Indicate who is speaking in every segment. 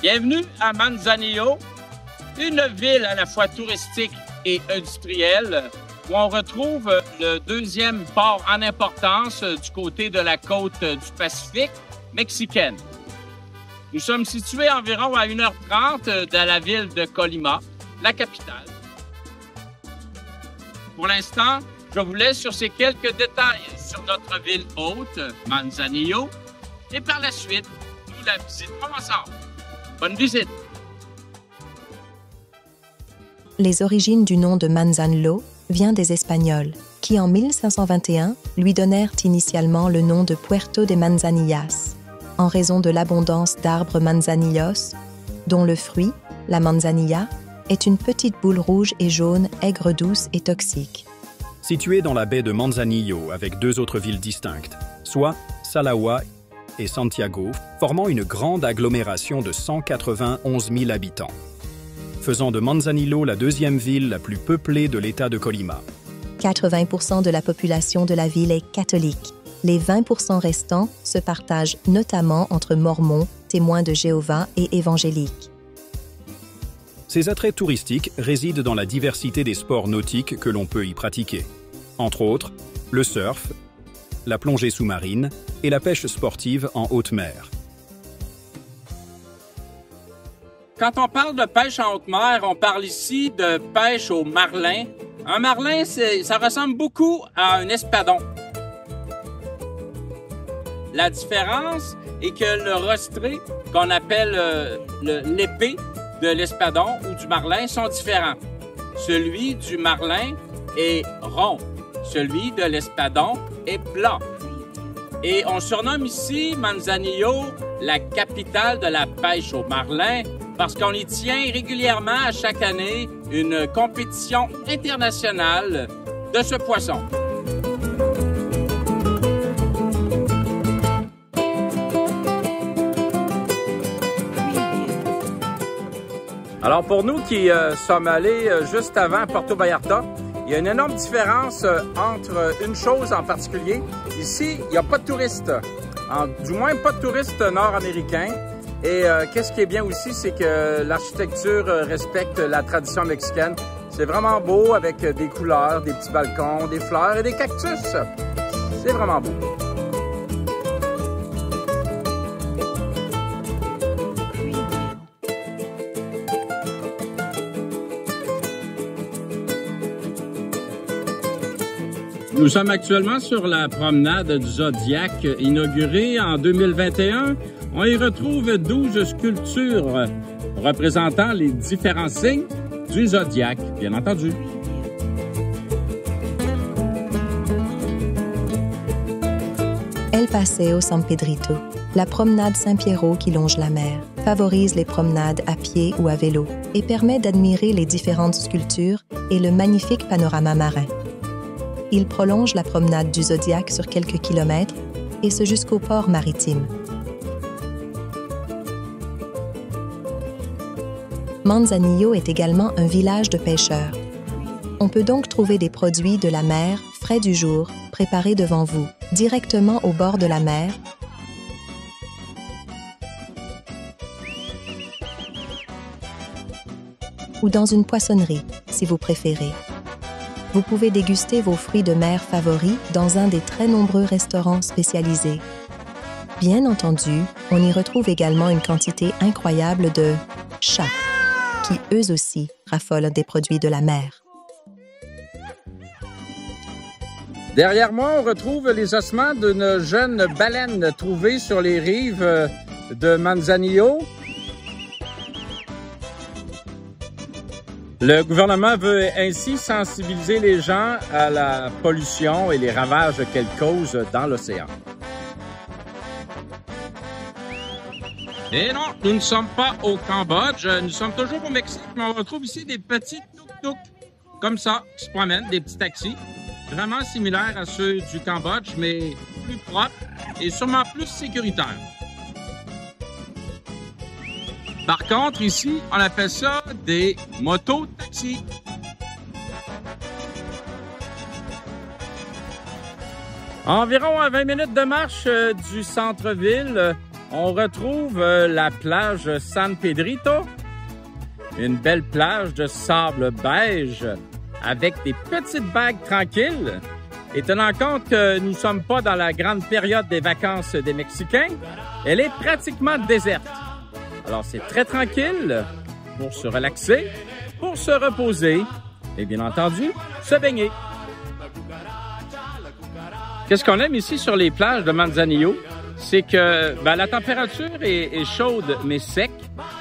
Speaker 1: Bienvenue à Manzanillo, une ville à la fois touristique et industrielle, où on retrouve le deuxième port en importance du côté de la côte du Pacifique mexicaine. Nous sommes situés environ à 1h30 de la ville de Colima, la capitale. Pour l'instant, je vous laisse sur ces quelques détails sur notre ville hôte, Manzanillo, et par la suite, nous la visiterons ensemble. Bonne visite!
Speaker 2: Les origines du nom de Manzanillo viennent des Espagnols, qui en 1521 lui donnèrent initialement le nom de Puerto de Manzanillas, en raison de l'abondance d'arbres manzanillos, dont le fruit, la manzanilla, est une petite boule rouge et jaune aigre-douce et toxique.
Speaker 3: Située dans la baie de Manzanillo avec deux autres villes distinctes, soit Salahua et Santiago, formant une grande agglomération de 191 000 habitants, faisant de Manzanillo la deuxième ville la plus peuplée de l'État de Colima.
Speaker 2: 80% de la population de la ville est catholique. Les 20% restants se partagent notamment entre mormons, témoins de Jéhovah et évangéliques.
Speaker 3: Ses attraits touristiques résident dans la diversité des sports nautiques que l'on peut y pratiquer. Entre autres, le surf, la plongée sous-marine et la pêche sportive en haute mer.
Speaker 1: Quand on parle de pêche en haute mer, on parle ici de pêche au marlin. Un marlin, ça ressemble beaucoup à un espadon. La différence est que le rostré, qu'on appelle l'épée de l'espadon ou du marlin, sont différents. Celui du marlin est rond, celui de l'espadon est plat. Et on surnomme ici Manzanillo la capitale de la pêche au marlin parce qu'on y tient régulièrement à chaque année une compétition internationale de ce poisson. Alors pour nous qui sommes allés juste avant Puerto Vallarta, il y a une énorme différence entre une chose en particulier. Ici, il n'y a pas de touristes, du moins pas de touristes nord-américains. Et qu'est-ce qui est bien aussi, c'est que l'architecture respecte la tradition mexicaine. C'est vraiment beau avec des couleurs, des petits balcons, des fleurs et des cactus. C'est vraiment beau. Nous sommes actuellement sur la promenade du Zodiac, inaugurée en 2021. On y retrouve 12 sculptures représentant les différents signes du Zodiac, bien entendu.
Speaker 2: El Paseo San Pedrito, la promenade Saint-Pierrot qui longe la mer, favorise les promenades à pied ou à vélo et permet d'admirer les différentes sculptures et le magnifique panorama marin. Il prolonge la promenade du Zodiac sur quelques kilomètres et ce jusqu'au port maritime. Manzanillo est également un village de pêcheurs. On peut donc trouver des produits de la mer frais du jour, préparés devant vous, directement au bord de la mer, ou dans une poissonnerie, si vous préférez. Vous pouvez déguster vos fruits de mer favoris dans un des très nombreux restaurants spécialisés. Bien entendu, on y retrouve également une quantité incroyable de chats, qui eux aussi raffolent des produits de la mer.
Speaker 1: Derrière moi, on retrouve les ossements d'une jeune baleine trouvée sur les rives de Manzanillo. Le gouvernement veut ainsi sensibiliser les gens à la pollution et les ravages qu'elle cause dans l'océan. Et non, nous ne sommes pas au Cambodge, nous sommes toujours au Mexique, mais on retrouve ici des petits tuk-tuk, comme ça, qui se promènent, des petits taxis, vraiment similaires à ceux du Cambodge, mais plus propres et sûrement plus sécuritaires. Par contre, ici, on appelle ça des motos-taxis. Environ à 20 minutes de marche du centre-ville, on retrouve la plage San Pedrito, une belle plage de sable beige avec des petites vagues tranquilles. Et tenant compte que nous ne sommes pas dans la grande période des vacances des Mexicains, elle est pratiquement déserte. Alors c'est très tranquille pour se relaxer, pour se reposer et bien entendu, se baigner. Qu'est-ce qu'on aime ici sur les plages de Manzanillo? C'est que la température est chaude mais sec,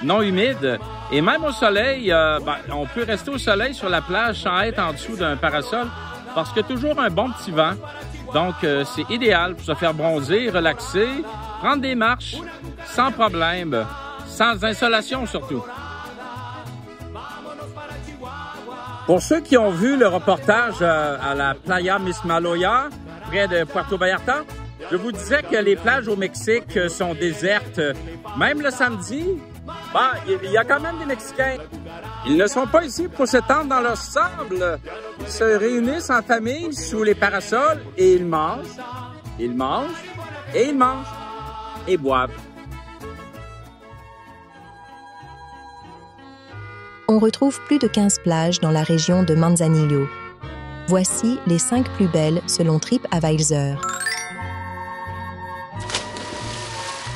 Speaker 1: non humide. Et même au soleil, on peut rester au soleil sur la plage sans être en dessous d'un parasol parce qu'il y a toujours un bon petit vent. Donc, c'est idéal pour se faire bronzer, relaxer, prendre des marches sans problème, sans insolation surtout. Pour ceux qui ont vu le reportage à la Playa Mismaloya, près de Puerto Vallarta, je vous disais que les plages au Mexique sont désertes. Même le samedi, il y a quand même des Mexicains. Ils ne sont pas ici pour s'étendre dans leur sable. Ils se réunissent en famille sous les parasols et ils mangent, et boivent.
Speaker 2: On retrouve plus de 15 plages dans la région de Manzanillo. Voici les 5 plus belles selon TripAdvisor.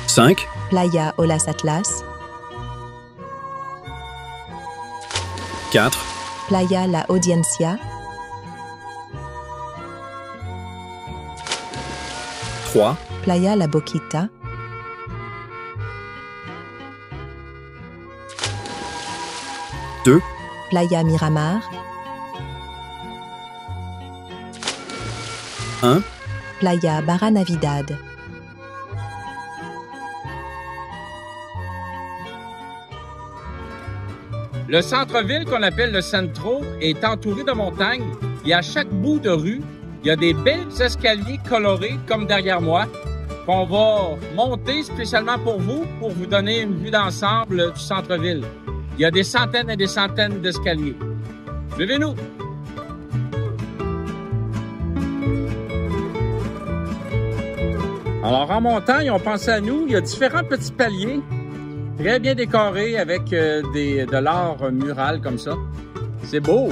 Speaker 3: 5.
Speaker 2: Playa Olas Atlas.
Speaker 3: 4.
Speaker 2: Playa La Audiencia.
Speaker 3: 3.
Speaker 2: Playa La Boquita.
Speaker 3: 2.
Speaker 2: Playa Miramar.
Speaker 3: 1.
Speaker 2: Playa Barra Navidad.
Speaker 1: Le centre-ville qu'on appelle le Centro est entouré de montagnes et à chaque bout de rue, il y a des belles escaliers colorés comme derrière moi qu'on va monter spécialement pour vous donner une vue d'ensemble du centre-ville. Il y a des centaines et des centaines d'escaliers. Suivez-nous! Alors, en montant, ils ont pensé à nous. Il y a différents petits paliers, très bien décorés avec de l'art mural comme ça. C'est beau,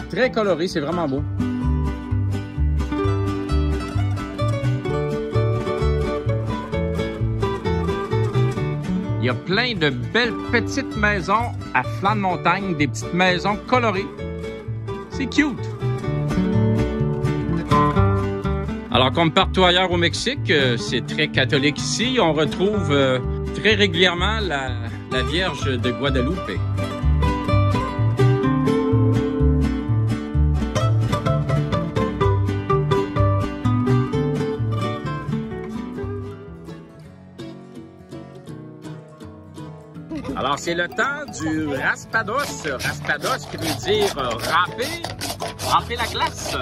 Speaker 1: très coloré, c'est vraiment beau. Il y a plein de belles petites maisons à flanc de montagne, des petites maisons colorées. C'est cute! Alors, comme partout ailleurs au Mexique, c'est très catholique ici. On retrouve très régulièrement la Vierge de Guadalupe. Alors, c'est le temps du raspados. Raspados qui veut dire râper la glace.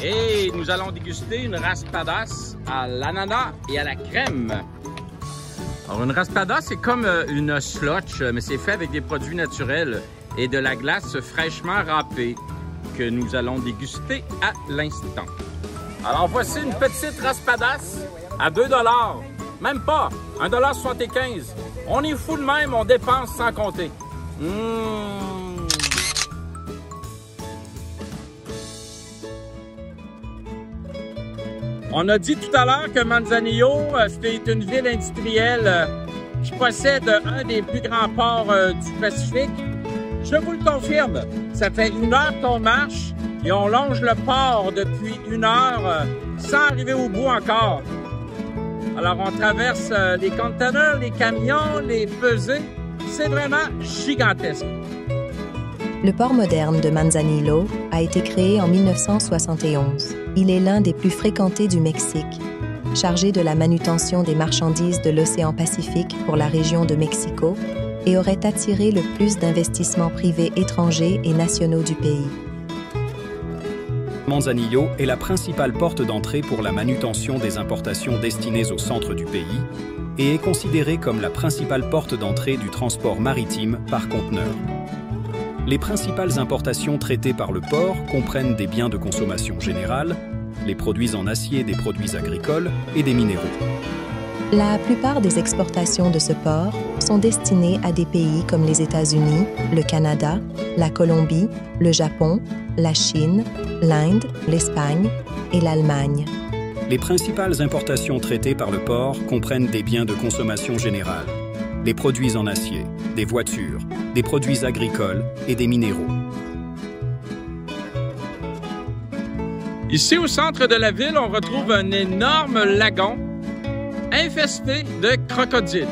Speaker 1: Et nous allons déguster une raspadas à l'ananas et à la crème. Alors, une raspadas, c'est comme une slotch, mais c'est fait avec des produits naturels et de la glace fraîchement râpée que nous allons déguster à l'instant. Alors, voici une petite raspadas à 2 $. Même pas, 1,75 $. On est fou de même, on dépense sans compter. On a dit tout à l'heure que Manzanillo, c'est une ville industrielle qui possède un des plus grands ports du Pacifique. Je vous le confirme, ça fait 1 heure qu'on marche et on longe le port depuis 1 heure sans arriver au bout encore. Alors, on traverse les conteneurs, les camions, les pesées. C'est vraiment gigantesque.
Speaker 2: Le port moderne de Manzanillo a été créé en 1971. Il est l'un des plus fréquentés du Mexique, chargé de la manutention des marchandises de l'océan Pacifique pour la région de Mexico et aurait attiré le plus d'investissements privés étrangers et nationaux du pays.
Speaker 3: Manzanillo est la principale porte d'entrée pour la manutention des importations destinées au centre du pays et est considérée comme la principale porte d'entrée du transport maritime par conteneur. Les principales importations traitées par le port comprennent des biens de consommation générale, les produits en acier des produits agricoles et des minéraux.
Speaker 2: La plupart des exportations de ce port sont destinées à des pays comme les États-Unis, le Canada, la Colombie, le Japon, la Chine, l'Inde, l'Espagne et l'Allemagne.
Speaker 3: Les principales importations traitées par le port comprennent des biens de consommation générale, les produits en acier, des voitures, des produits agricoles et des minéraux.
Speaker 1: Ici, au centre de la ville, on retrouve un énorme lagon infesté de crocodiles.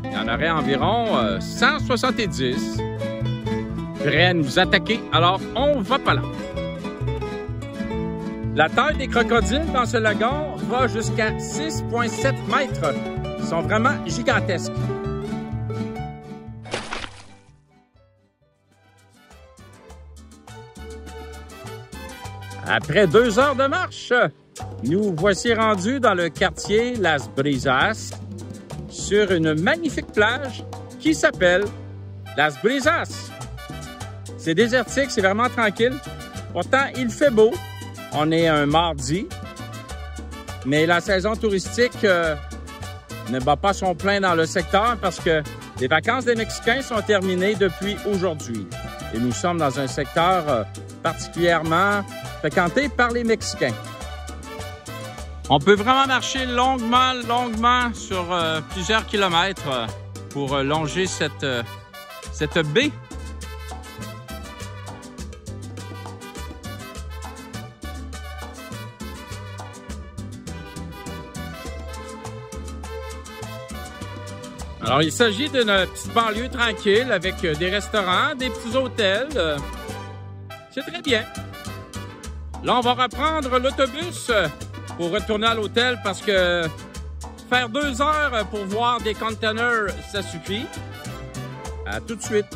Speaker 1: Il y en aurait environ 170 prêts à nous attaquer, alors on va pas là. La taille des crocodiles dans ce lagon va jusqu'à 6,7 mètres. Ils sont vraiment gigantesques. Après 2 heures de marche, nous voici rendus dans le quartier Las Brisas, sur une magnifique plage qui s'appelle Las Brisas. C'est désertique, c'est vraiment tranquille. Pourtant, il fait beau. On est un mardi, mais la saison touristique ne bat pas son plein dans le secteur parce que les vacances des Mexicains sont terminées depuis aujourd'hui. Et nous sommes dans un secteur particulièrement fréquenté par les Mexicains. On peut vraiment marcher longuement sur plusieurs kilomètres pour longer cette baie. Alors, il s'agit d'une petite banlieue tranquille avec des restaurants, des petits hôtels. C'est très bien. Là, on va reprendre l'autobus pour retourner à l'hôtel parce que faire 2 heures pour voir des containers, ça suffit. À tout de suite.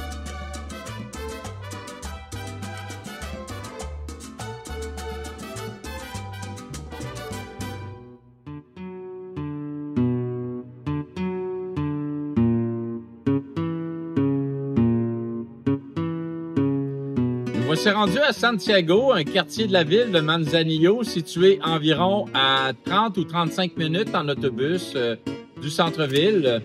Speaker 1: On s'est rendu à Santiago, un quartier de la ville de Manzanillo, situé environ à 30 ou 35 minutes en autobus du centre-ville.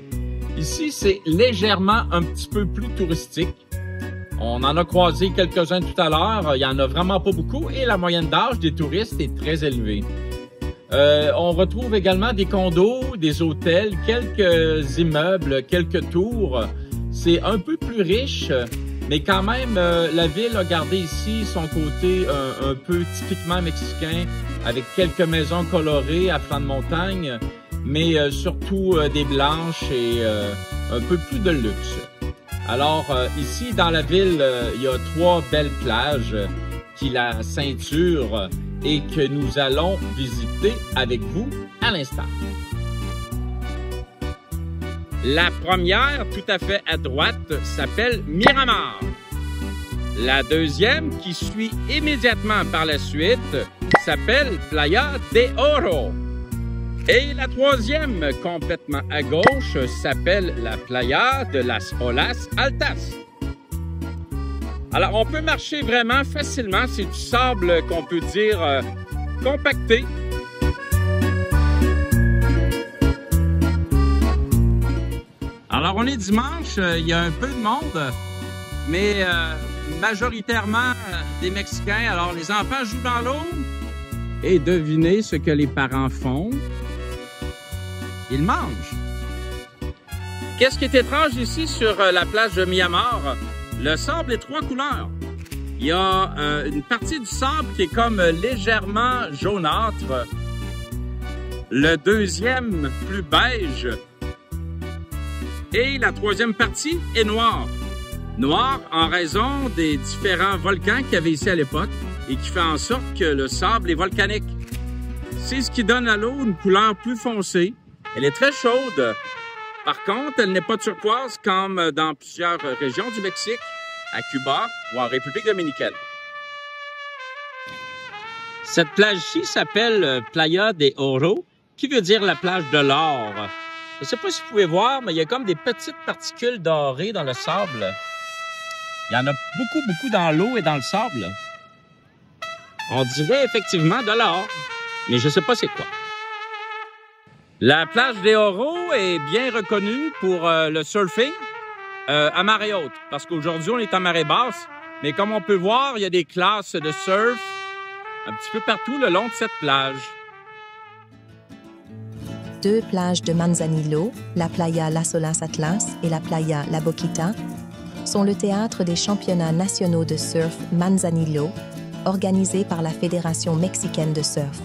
Speaker 1: Ici, c'est légèrement un petit peu plus touristique. On en a croisé quelques-uns tout à l'heure. Il n'y en a vraiment pas beaucoup et la moyenne d'âge des touristes est très élevée. On retrouve également des condos, des hôtels, quelques immeubles, quelques tours. C'est un peu plus riche. Mais quand même, la ville a gardé ici son côté un peu typiquement mexicain, avec quelques maisons colorées à flanc de montagne, mais surtout des blanches et un peu plus de luxe. Alors, ici, dans la ville, il y a 3 belles plages qui la ceinturent et que nous allons visiter avec vous à l'instant. La première, tout à fait à droite, s'appelle Miramar. La deuxième, qui suit immédiatement par la suite, s'appelle Playa de Oro. Et la troisième, complètement à gauche, s'appelle la Playa de las Olas Altas. Alors, on peut marcher vraiment facilement. C'est du sable qu'on peut dire compacté. Alors, on est dimanche, il y a un peu de monde, mais majoritairement des Mexicains. Alors, les enfants jouent dans l'eau et devinez ce que les parents font. Ils mangent. Qu'est-ce qui est étrange ici sur la plage de Miramar? Le sable est 3 couleurs. Il y a une partie du sable qui est comme légèrement jaunâtre. Le deuxième, plus beige. Et la troisième partie est noire. Noire en raison des différents volcans qu'il y avait ici à l'époque et qui fait en sorte que le sable est volcanique. C'est ce qui donne à l'eau une couleur plus foncée. Elle est très chaude. Par contre, elle n'est pas turquoise comme dans plusieurs régions du Mexique, à Cuba ou en République dominicaine. Cette plage-ci s'appelle Playa de Oro, qui veut dire la plage de l'or. Je ne sais pas si vous pouvez voir, mais il y a comme des petites particules dorées dans le sable. Il y en a beaucoup dans l'eau et dans le sable. On dirait effectivement de l'or, mais je ne sais pas c'est quoi. La plage des Oro est bien reconnue pour le surfing à marée haute, parce qu'aujourd'hui, on est à marée basse. Mais comme on peut voir, il y a des classes de surf un petit peu partout le long de cette plage.
Speaker 2: 2 plages de Manzanillo, la Playa Las Olas Atlas et la Playa La Boquita, sont le théâtre des championnats nationaux de surf Manzanillo, organisés par la Fédération mexicaine de surf.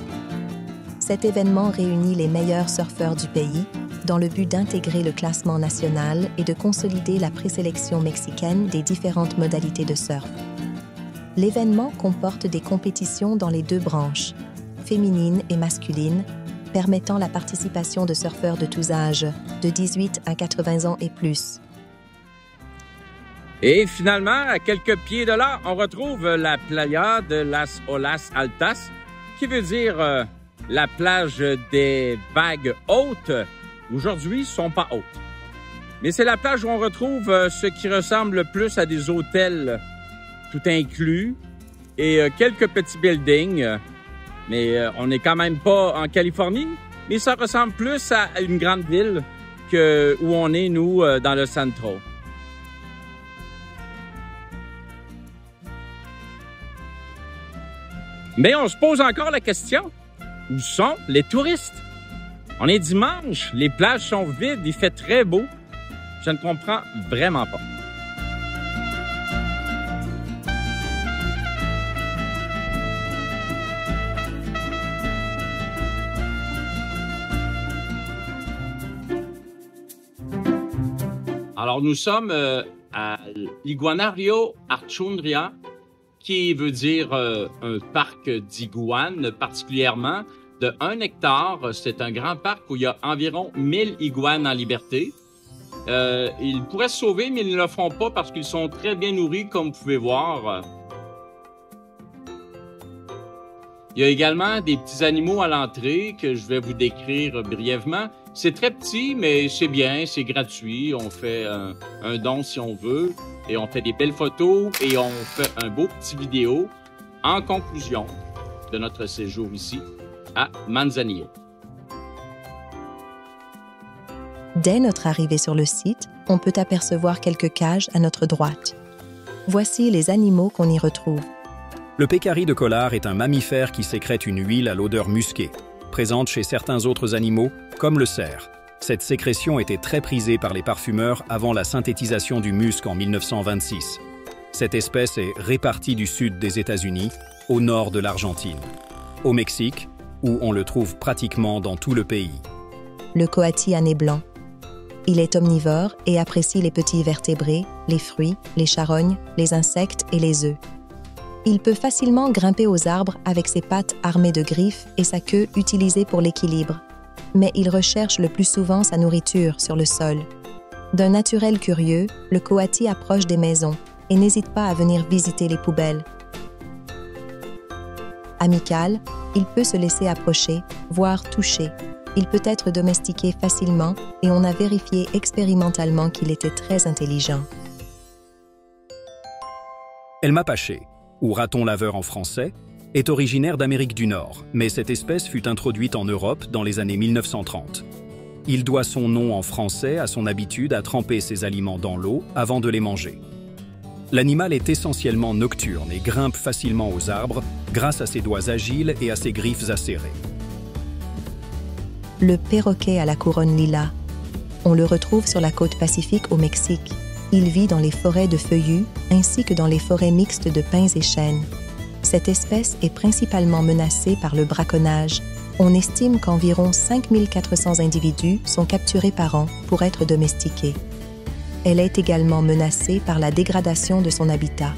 Speaker 2: Cet événement réunit les meilleurs surfeurs du pays dans le but d'intégrer le classement national et de consolider la présélection mexicaine des différentes modalités de surf. L'événement comporte des compétitions dans les 2 branches, féminine et masculine, permettant la participation de surfeurs de tous âges, de 18 à 80 ans et plus.
Speaker 1: Et finalement, à quelques pieds de là, on retrouve la Playa de Las Olas Altas, qui veut dire la plage des vagues hautes. Aujourd'hui, ne sont pas hautes. Mais c'est la plage où on retrouve ce qui ressemble le plus à des hôtels tout inclus et quelques petits buildings. Mais on n'est quand même pas en Californie, mais ça ressemble plus à une grande ville que où on est, nous, dans le Centro. Mais on se pose encore la question, où sont les touristes? On est dimanche, les plages sont vides, il fait très beau. Je ne comprends vraiment pas. Alors, nous sommes à l'Iguanario Archundria, qui veut dire un parc d'iguanes, particulièrement de 1 hectare. C'est un grand parc où il y a environ 1000 iguanes en liberté. Ils pourraient se sauver, mais ils ne le font pas parce qu'ils sont très bien nourris, comme vous pouvez voir. Il y a également des petits animaux à l'entrée que je vais vous décrire brièvement. C'est très petit, mais c'est bien, c'est gratuit. On fait un don si on veut et on fait des belles photos et on fait un beau petit vidéo en conclusion de notre séjour ici à Manzanillo.
Speaker 2: Dès notre arrivée sur le site, on peut apercevoir quelques cages à notre droite. Voici les animaux qu'on y retrouve.
Speaker 3: Le pécari de Collar est un mammifère qui sécrète une huile à l'odeur musquée, présente chez certains autres animaux, comme le cerf. Cette sécrétion était très prisée par les parfumeurs avant la synthétisation du musc en 1926. Cette espèce est répartie du sud des États-Unis au nord de l'Argentine. Au Mexique, où on le trouve pratiquement dans tout le pays.
Speaker 2: Le coati à nez blanc. Il est omnivore et apprécie les petits vertébrés, les fruits, les charognes, les insectes et les œufs. Il peut facilement grimper aux arbres avec ses pattes armées de griffes et sa queue utilisée pour l'équilibre. Mais il recherche le plus souvent sa nourriture sur le sol. D'un naturel curieux, le coati approche des maisons et n'hésite pas à venir visiter les poubelles. Amical, il peut se laisser approcher, voire toucher. Il peut être domestiqué facilement et on a vérifié expérimentalement qu'il était très intelligent.
Speaker 3: El mapaché, ou raton laveur en français, est originaire d'Amérique du Nord, mais cette espèce fut introduite en Europe dans les années 1930. Il doit son nom en français à son habitude à tremper ses aliments dans l'eau avant de les manger. L'animal est essentiellement nocturne et grimpe facilement aux arbres grâce à ses doigts agiles et à ses griffes acérées.
Speaker 2: Le perroquet à la couronne lilas. On le retrouve sur la côte pacifique au Mexique. Il vit dans les forêts de feuillus ainsi que dans les forêts mixtes de pins et chênes. Cette espèce est principalement menacée par le braconnage. On estime qu'environ 5400 individus sont capturés par an pour être domestiqués. Elle est également menacée par la dégradation de son habitat,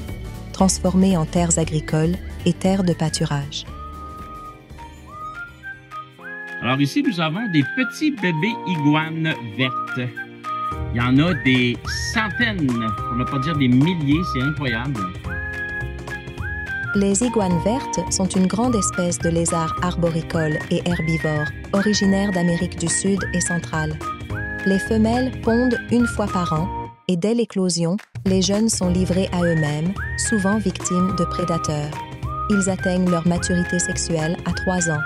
Speaker 2: transformée en terres agricoles et terres de pâturage.
Speaker 1: Alors ici, nous avons des petits bébés iguanes vertes. Il y en a des centaines, pour ne pas dire des milliers, c'est incroyable.
Speaker 2: Les iguanes vertes sont une grande espèce de lézard arboricole et herbivore, originaire d'Amérique du Sud et centrale. Les femelles pondent 1 fois par an et dès l'éclosion, les jeunes sont livrés à eux-mêmes, souvent victimes de prédateurs. Ils atteignent leur maturité sexuelle à 3 ans.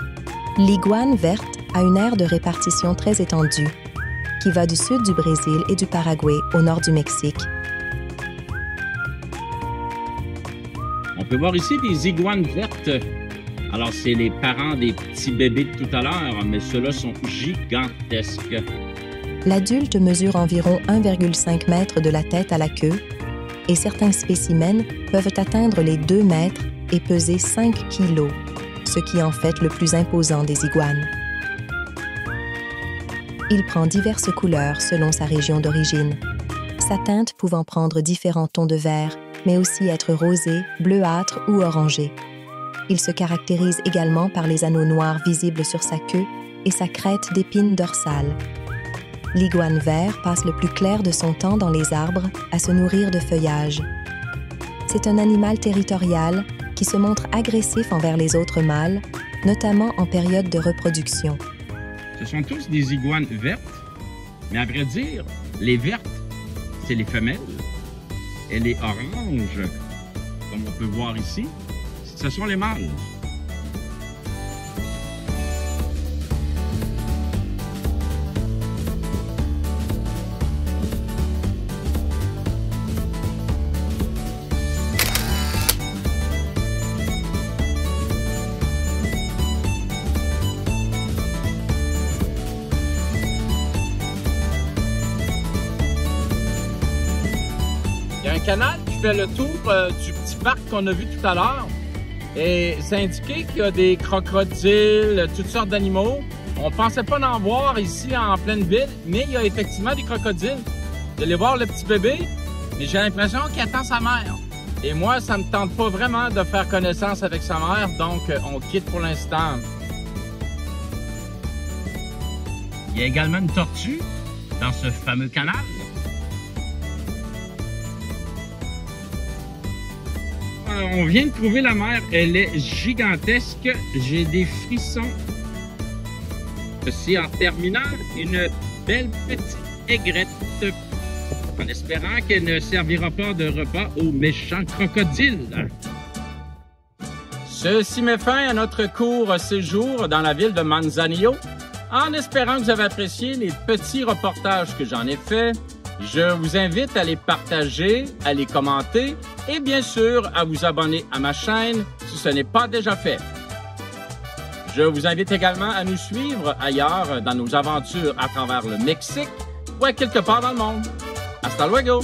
Speaker 2: L'iguane verte a une aire de répartition très étendue, qui va du sud du Brésil et du Paraguay au nord du Mexique.
Speaker 1: On peut voir ici des iguanes vertes. Alors, c'est les parents des petits bébés de tout à l'heure, mais ceux-là sont gigantesques.
Speaker 2: L'adulte mesure environ 1,5 mètre de la tête à la queue et certains spécimens peuvent atteindre les 2 mètres et peser 5 kilos, ce qui en fait le plus imposant des iguanes. Il prend diverses couleurs selon sa région d'origine, sa teinte pouvant prendre différents tons de vert, mais aussi être rosé, bleuâtre ou orangé. Il se caractérise également par les anneaux noirs visibles sur sa queue et sa crête d'épines dorsale. L'iguane vert passe le plus clair de son temps dans les arbres à se nourrir de feuillage. C'est un animal territorial qui se montre agressif envers les autres mâles, notamment en période de reproduction.
Speaker 1: Ce sont tous des iguanes vertes, mais à vrai dire, les vertes, c'est les femelles, et les oranges, comme on peut voir ici, ce sont les mâles. Il y a un canal qui fait le tour du petit parc qu'on a vu tout à l'heure. Et c'est indiqué qu'il y a des crocodiles, toutes sortes d'animaux. On pensait pas en voir ici en pleine ville, mais il y a effectivement des crocodiles. Vous allez voir le petit bébé, mais j'ai l'impression qu'il attend sa mère. Et moi, ça me tente pas vraiment de faire connaissance avec sa mère, donc on quitte pour l'instant. Il y a également une tortue dans ce fameux canal. On vient de trouver la mer, elle est gigantesque, j'ai des frissons. Ceci en terminant, une belle petite aigrette, en espérant qu'elle ne servira pas de repas aux méchants crocodiles. Ceci met fin à notre court séjour dans la ville de Manzanillo. En espérant que vous avez apprécié les petits reportages que j'en ai faits, je vous invite à les partager, à les commenter et bien sûr à vous abonner à ma chaîne si ce n'est pas déjà fait. Je vous invite également à nous suivre ailleurs dans nos aventures à travers le Mexique ou à quelque part dans le monde. Hasta luego!